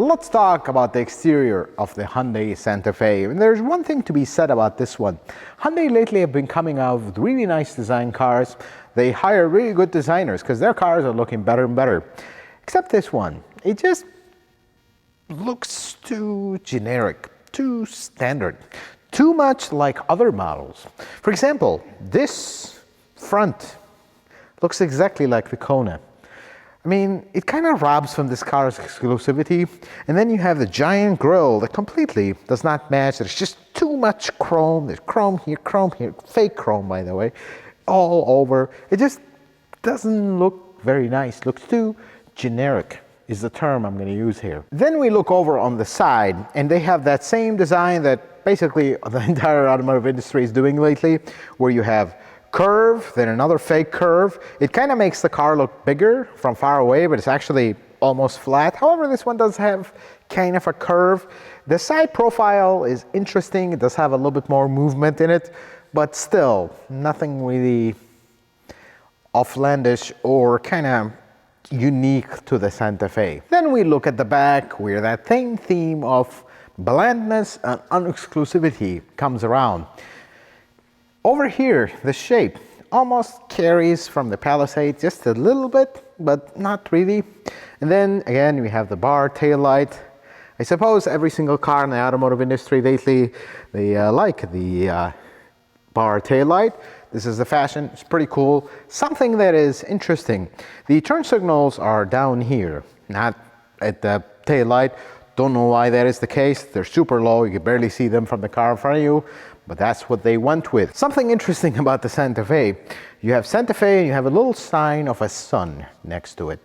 Let's talk about the exterior of the Hyundai Santa Fe. And there's one thing to be said about this one. Hyundai lately have been coming out with really nice design cars. They hire really good designers because their cars are looking better and better. Except this one. It just looks too generic, too standard, too much like other models. For example, this front looks exactly like the Kona. I mean, it kind of robs from this car's exclusivity, and then you have the giant grille that completely does not match. There's just too much chrome. There's chrome here, fake chrome, by the way, all over. It just doesn't look very nice. Looks too generic is the term I'm going to use here. Then we look over on the side, and they have that same design that basically the entire automotive industry is doing lately, where you have curve, then another fake curve. It kind of makes the car look bigger from far away, but it's actually almost flat. However, this one does have kind of a curve. The side profile is interesting. It does have a little bit more movement in it, but still nothing really offlandish or kind of unique to the Santa Fe. Then we look at the back, where that same theme of blandness and unexclusivity comes around. Over here, the shape almost carries from the Palisade just a little bit, but not really. And then again, we have the bar taillight. I suppose every single car in the automotive industry lately, they like the bar taillight. This is the fashion. It's pretty cool. Something that is interesting. The turn signals are down here, not at the taillight. Don't know why that is the case. They're super low. You can barely see them from the car in front of you. But that's what they went with. Something interesting about the Santa Fe, you have Santa Fe and you have a little sign of a sun next to it.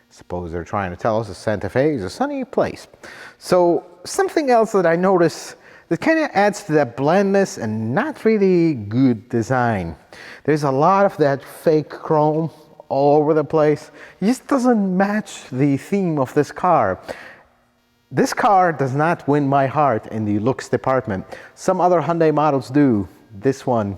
Suppose they're trying to tell us that Santa Fe is a sunny place. So something else that I noticed that kind of adds to that blandness and not really good design. There's a lot of that fake chrome all over the place. It just doesn't match the theme of this car. This car does not win my heart in the looks department. Some other Hyundai models do. This one,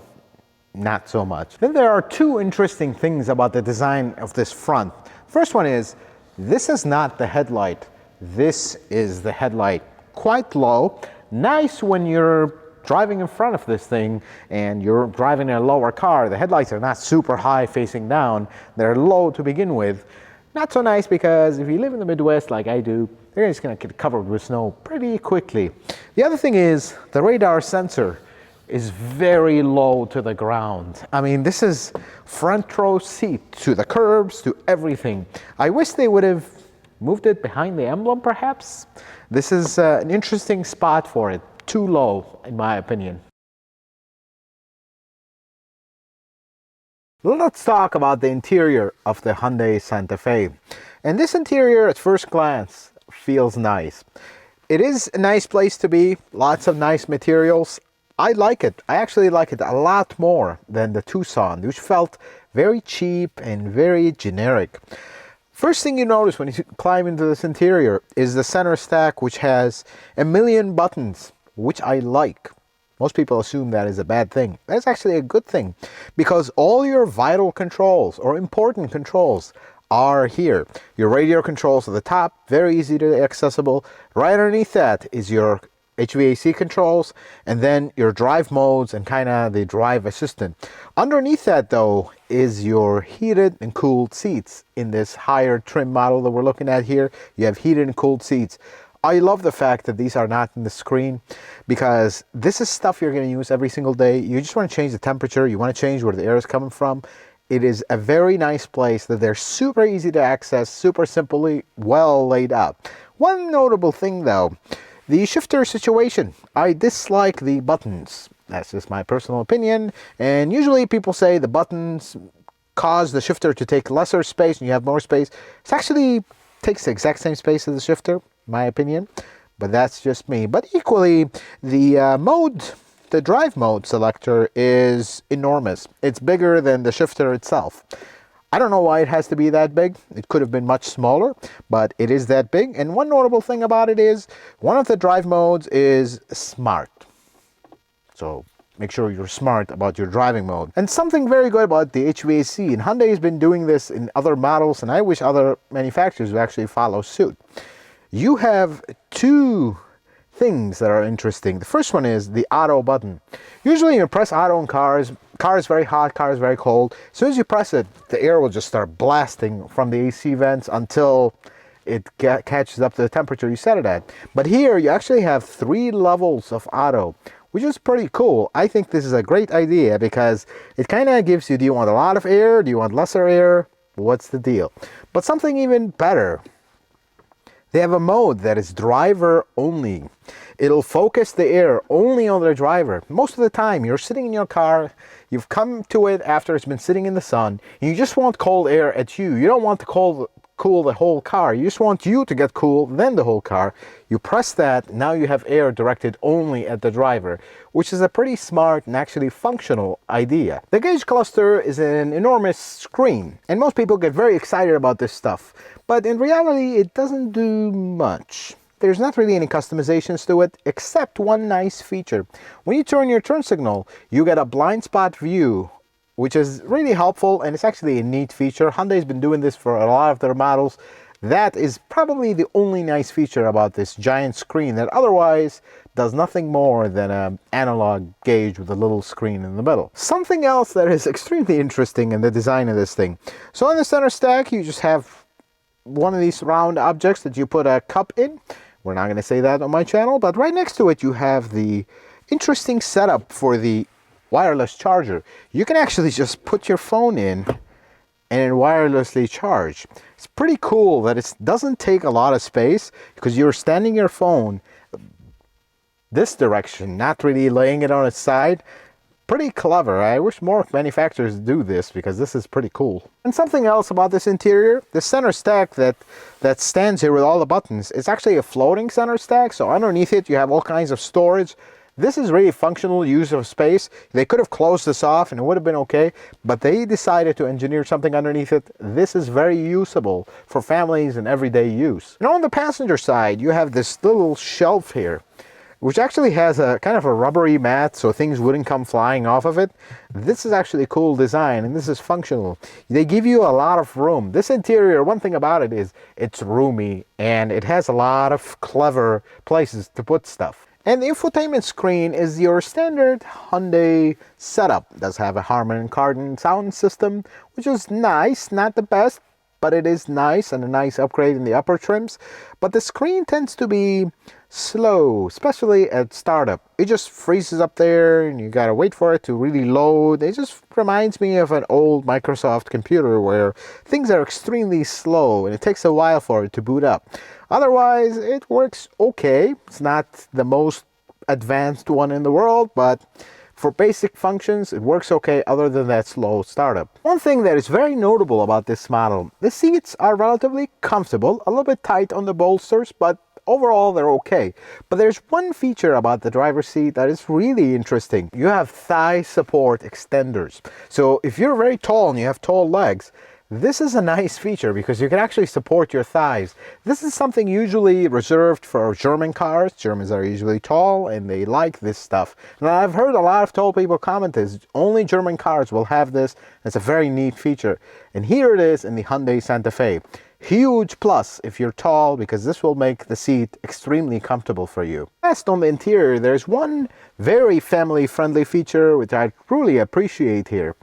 not so much. Then there are two interesting things about the design of this front. First one is, this is not the headlight. This is the headlight. Quite low. Nice when you're driving in front of this thing and you're driving in a lower car. The headlights are not super high facing down. They're low to begin with. Not so nice because if you live in the Midwest like I do, they're just going to get covered with snow pretty quickly. The other thing is the radar sensor is very low to the ground. I mean, this is front row seat to the curbs, to everything. I wish they would have moved it behind the emblem perhaps. This is an interesting spot for it. Too low in my opinion. Let's talk about the interior of the Hyundai Santa Fe. And this interior at first glance feels nice. It is a nice place to be, lots of nice materials. I like it. I actually like it a lot more than the Tucson, which felt very cheap and very generic. First thing you notice when you climb into this interior is the center stack, which has a million buttons, which I like. Most people assume that is a bad thing. That's actually a good thing because all your vital controls or important controls are here. Your radio controls at the top, very easy to accessible. Right underneath that is your HVAC controls and then your drive modes and kind of the drive assistant. Underneath that though is your heated and cooled seats. In this higher trim model that we're looking at here, you have heated and cooled seats. I love the fact that these are not in the screen because this is stuff you're going to use every single day. You just want to change the temperature. You want to change where the air is coming from. It is a very nice place that they're super easy to access, super simply well laid out. One notable thing though, the shifter situation. I dislike the buttons. That's just my personal opinion. And usually people say the buttons cause the shifter to take lesser space and you have more space. It actually takes the exact same space as the shifter, my opinion, but that's just me. But equally, the drive mode selector is enormous. It's bigger than the shifter itself. I don't know why it has to be that big. It could have been much smaller, but it is that big. And one notable thing about it is one of the drive modes is smart. So make sure you're smart about your driving mode. And something very good about the HVAC, and Hyundai has been doing this in other models, and I wish other manufacturers would actually follow suit. you have two things that are interesting. The first one is the auto button. Usually you press auto in cars, car is very hot, car is very cold. As soon as you press it, the air will just start blasting from the AC vents until it catches up to the temperature you set it at. But here you actually have 3 levels of auto, which is pretty cool. I think this is a great idea because it kind of gives you, do you want a lot of air? Do you want lesser air? What's the deal? But something even better, they have a mode that is driver only. It'll focus the air only on the driver. Most of the time, you're sitting in your car, you've come to it after it's been sitting in the sun, and you just want cold air at you. You don't want to cool the whole car. You just want you to get cool, then the whole car. You press that, now you have air directed only at the driver, which is a pretty smart and actually functional idea. The gauge cluster is an enormous screen, and most people get very excited about this stuff. But in reality, it doesn't do much. There's not really any customizations to it, except one nice feature. When you turn your turn signal, you get a blind spot view, which is really helpful, and it's actually a neat feature. Hyundai's been doing this for a lot of their models. That is probably the only nice feature about this giant screen that otherwise does nothing more than an analog gauge with a little screen in the middle. Something else that is extremely interesting in the design of this thing. So on the center stack, you just have one of these round objects that you put a cup in. We're not going to say that on my channel, but right next to it you have the interesting setup for the wireless charger. You can actually just put your phone in and it wirelessly charge. It's pretty cool that it doesn't take a lot of space because you're standing your phone this direction, not really laying it on its side. Pretty clever. I wish more manufacturers do this because this is pretty cool. And something else about this interior, the center stack that stands here with all the buttons, it's actually a floating center stack. So underneath it you have all kinds of storage. This is really functional use of space. They could have closed this off and it would have been okay, but they decided to engineer something underneath it. This is very usable for families and everyday use. And on the passenger side, you have this little shelf here, which actually has a kind of a rubbery mat so things wouldn't come flying off of it. This is actually a cool design and this is functional. They give you a lot of room. This interior, one thing about it is it's roomy and it has a lot of clever places to put stuff. And the infotainment screen is your standard Hyundai setup. It does have a Harman Kardon sound system, which is nice, not the best, but it is nice and a nice upgrade in the upper trims. But the screen tends to be slow, especially at startup. It just freezes up there and you gotta wait for it to really load. It just reminds me of an old Microsoft computer where things are extremely slow and it takes a while for it to boot up. Otherwise, it works okay. It's not the most advanced one in the world, but for basic functions, it works okay other than that slow startup. One thing that is very notable about this model, the seats are relatively comfortable, a little bit tight on the bolsters, but overall they're okay. But there's one feature about the driver's seat that is really interesting. You have thigh support extenders. So if you're very tall and you have tall legs, this is a nice feature because you can actually support your thighs. This is something usually reserved for German cars. Germans are usually tall and they like this stuff. And I've heard a lot of tall people comment this. Only German cars will have this. It's a very neat feature. And here it is in the Hyundai Santa Fe. Huge plus if you're tall because this will make the seat extremely comfortable for you. Last on the interior, there's one very family-friendly feature which I really appreciate here.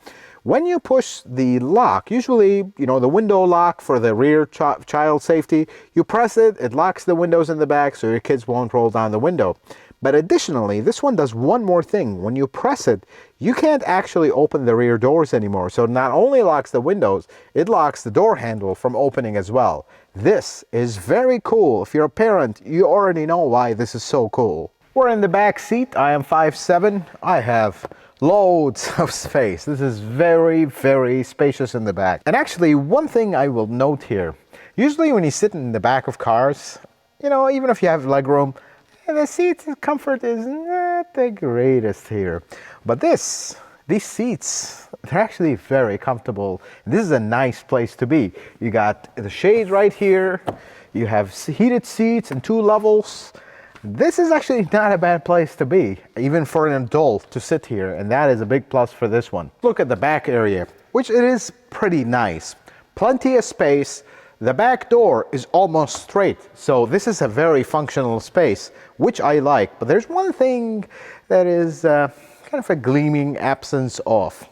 When you push the lock, usually, you know, the window lock for the rear child safety, you press it, it locks the windows in the back so your kids won't roll down the window. But additionally, this one does one more thing. When you press it, you can't actually open the rear doors anymore. So it not only locks the windows, it locks the door handle from opening as well. This is very cool. If you're a parent, you already know why this is so cool. We're in the back seat. I am 5'7". I have loads of space. This is very, very spacious in the back. And actually, one thing I will note here, usually when you sit in the back of cars, you know, even if you have legroom, the seat comfort is not the greatest here. But these seats, they're actually very comfortable. This is a nice place to be. You got the shade right here. You have heated seats in 2 levels. This is actually not a bad place to be, even for an adult to sit here, and that is a big plus for this one. Look at the back area, which it is pretty nice. Plenty of space. The back door is almost straight, so this is a very functional space, which I like. But there's one thing that is kind of a gleaming absence of.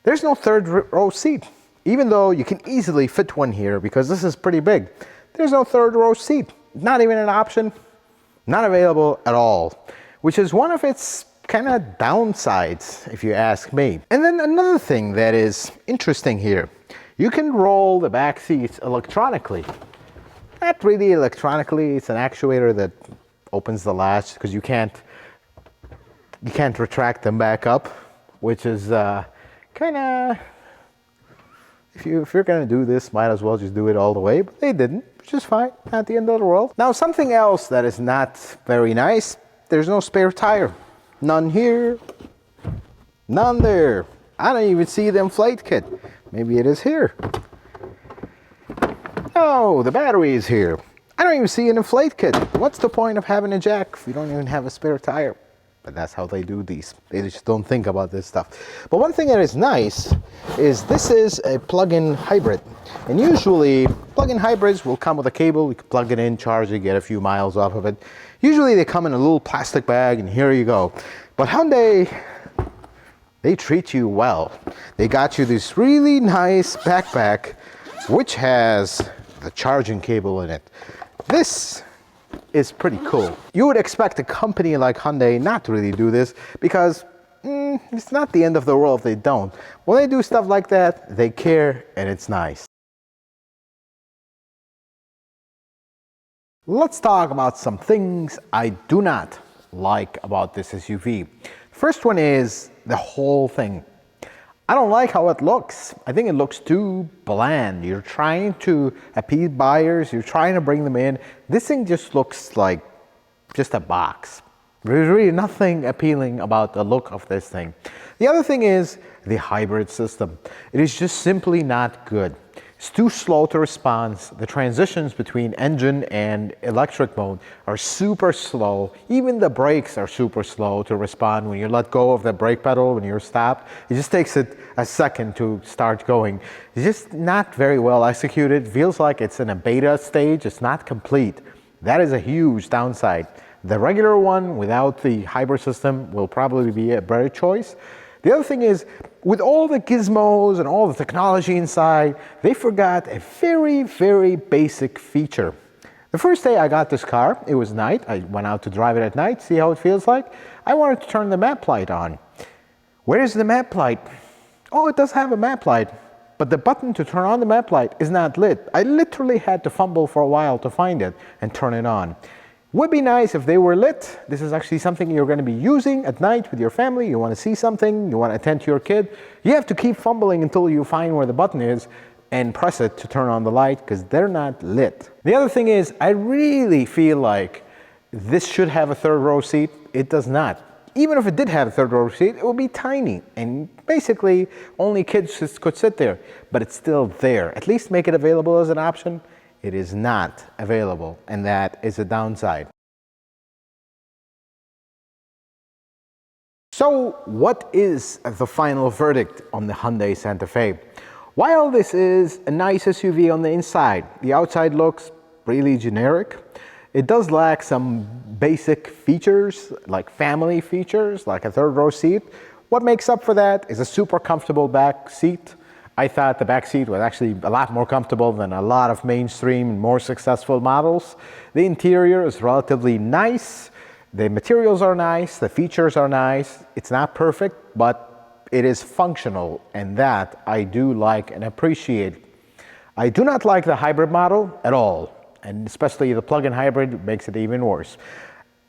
There's no third row seat, even though you can easily fit one here because this is pretty big. There's no third row seat, not even an option, not available at all, which is one of its kind of downsides, if you ask me. And then another thing that is interesting here, you can roll the back seats electronically. Not really electronically, it's an actuator that opens the latch because you can't retract them back up, which is kind of, if you're gonna do this, might as well just do it all the way, but they didn't, which is fine, not the end of the world. Now something else that is not very nice, there's no spare tire. None here, none there. I don't even see the inflate kit. Maybe it is here. No, the battery is here. I don't even see an inflate kit. What's the point of having a jack if you don't even have a spare tire? But that's how they do these. They just don't think about this stuff. But one thing that is nice is this is a plug-in hybrid. And usually plug-in hybrids will come with a cable. You can plug it in, charge it, get a few miles off of it. Usually they come in a little plastic bag and here you go. But Hyundai, they treat you well. They got you this really nice backpack which has the charging cable in it. This is pretty cool. You would expect a company like Hyundai not to really do this because it's not the end of the world if they don't. When they do stuff like that, they care and it's nice. Let's talk about some things I do not like about this SUV. First one is the whole thing. I don't like how it looks. I think it looks too bland. You're trying to appease buyers, you're trying to bring them in. This thing just looks like just a box. There's really nothing appealing about the look of this thing. The other thing is the hybrid system. It is just simply not good. It's too slow to respond. The transitions between engine and electric mode are super slow. Even the brakes are super slow to respond. When you let go of the brake pedal, when you're stopped, it just takes it a second to start going. It's just not very well executed. It feels like it's in a beta stage. It's not complete. That is a huge downside. The regular one without the hybrid system will probably be a better choice. The other thing is, with all the gizmos and all the technology inside, they forgot a very, very basic feature. The first day I got this car, it was night. I went out to drive it at night, see how it feels like. I wanted to turn the map light on. Where is the map light? Oh, it does have a map light, but the button to turn on the map light is not lit. I literally had to fumble for a while to find it and turn it on. Would be nice if they were lit. This is actually something you're going to be using at night with your family. You want to see something, you want to attend to your kid. You have to keep fumbling until you find where the button is and press it to turn on the light because they're not lit. The other thing is, I really feel like this should have a third row seat. It does not. Even if it did have a third row seat, it would be tiny and basically only kids could sit there, but it's still there. At least make it available as an option. It is not available, and that is a downside. So what is the final verdict on the Hyundai Santa Fe? While this is a nice SUV on the inside, the outside looks really generic. It does lack some basic features, like family features, like a third row seat. What makes up for that is a super comfortable back seat. I thought the back seat was actually a lot more comfortable than a lot of mainstream, more successful models. The interior is relatively nice. The materials are nice. The features are nice. It's not perfect, but it is functional, and that I do like and appreciate. I do not like the hybrid model at all, and especially the plug-in hybrid makes it even worse.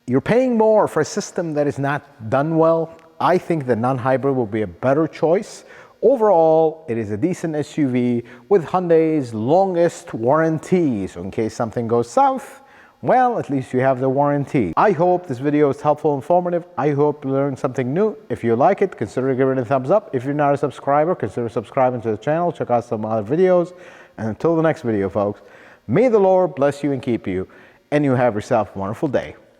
You're paying more for a system that is not done well. I think the non-hybrid will be a better choice. Overall, it is a decent SUV with Hyundai's longest warranty. So in case something goes south, well, at least you have the warranty. I hope this video is helpful and informative. I hope you learned something new. If you like it, consider giving it a thumbs up. If you're not a subscriber, consider subscribing to the channel. Check out some other videos. And until the next video, folks, may the Lord bless you and keep you, and you have yourself a wonderful day.